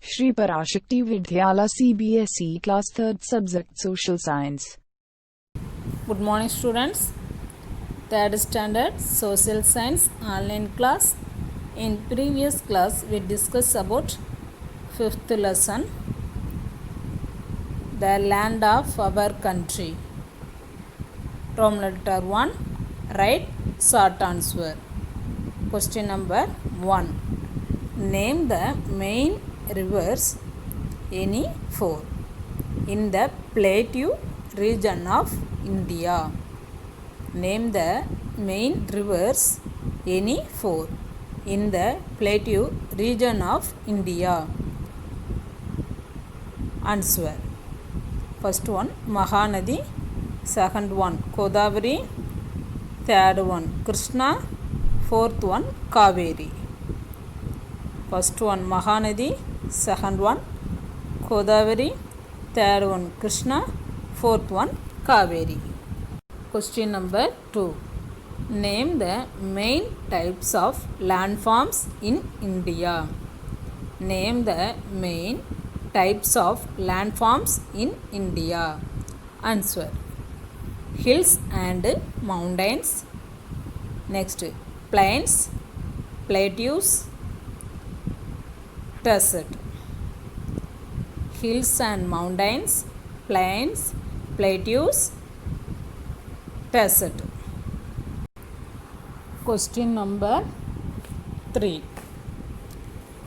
Shri Parashakti Vidyala CBSE Class 3rd Subject Social Science. Good morning students. Third standard social science online class. In previous class we discussed about fifth lesson, the land of our country. Roman letter 1, write short answer. Question number 1. Name the main rivers, any 4, in the plateau region of India. Name the main rivers, any 4, in the plateau region of India. Answer. First one Mahanadi, second one Godavari, third one Krishna, fourth one Kaveri. First one Mahanadi, second one Godavari, third one Krishna, fourth one Kaveri. Question number 2. Name the main types of landforms in India. Name the main types of landforms in India. Answer. Hills and mountains. Next, plains, plateaus, desert. Hills and mountains, plains, plateaus, desert. Question number 3.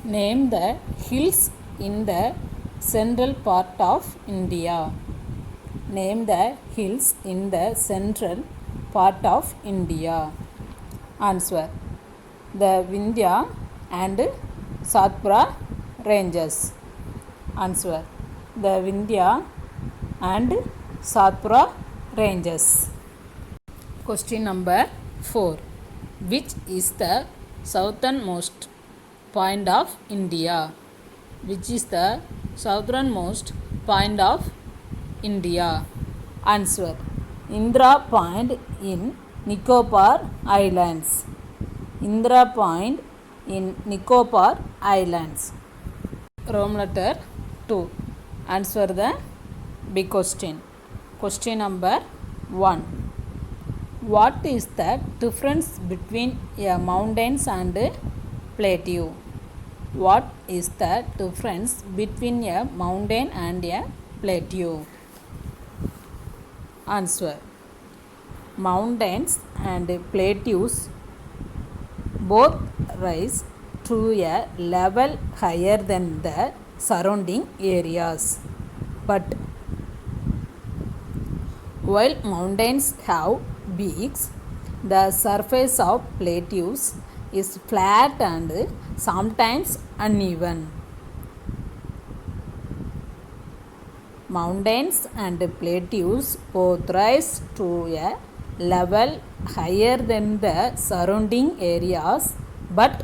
Name the hills in the central part of India. Name the hills in the central part of India. Answer. The Vindhya and Satpura ranges. Answer. The Vindhya and Satpura ranges. Question number 4. Which is the southernmost point of India? Which is the southernmost point of India? Answer. Indira Point in Nicobar Islands. Indira Point in Nicobar Islands. Roman letter 2. Answer the big question. Question number 1. What is the difference between a mountains and a plateau? What is the difference between a mountain and a plateau? Answer. Mountains and plateaus both rise to a level higher than the surrounding areas. But while mountains have peaks, the surface of plateaus is flat and sometimes uneven. Mountains and plateaus both rise to a level higher than the surrounding areas, but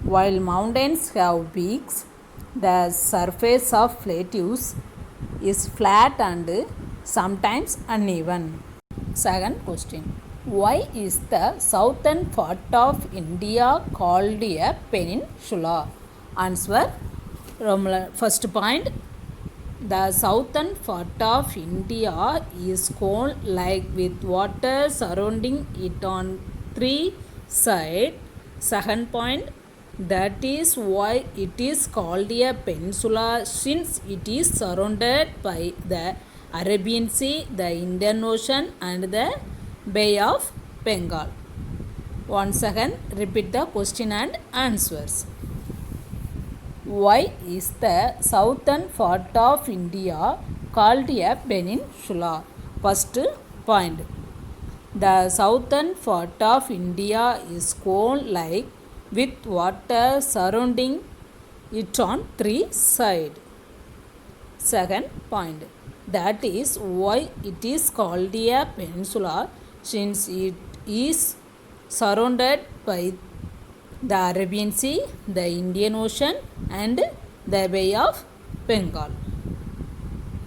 while mountains have peaks, the surface of plateaus is flat and sometimes uneven. Second question. Why is the southern part of India called a peninsula? Answer. First point. The southern part of India is cone like with water surrounding it on 3 sides. Second point. That is why it is called a peninsula, since it is surrounded by the Arabian Sea, the Indian Ocean and the Bay of Bengal. Once again, repeat the question and answers. Why is the southern part of India called a peninsula? First point. The southern part of India is cone-like with water surrounding it on 3 sides. Second point. That is why it is called a peninsula, since it is surrounded by the Arabian Sea, the Indian Ocean and the Bay of Bengal.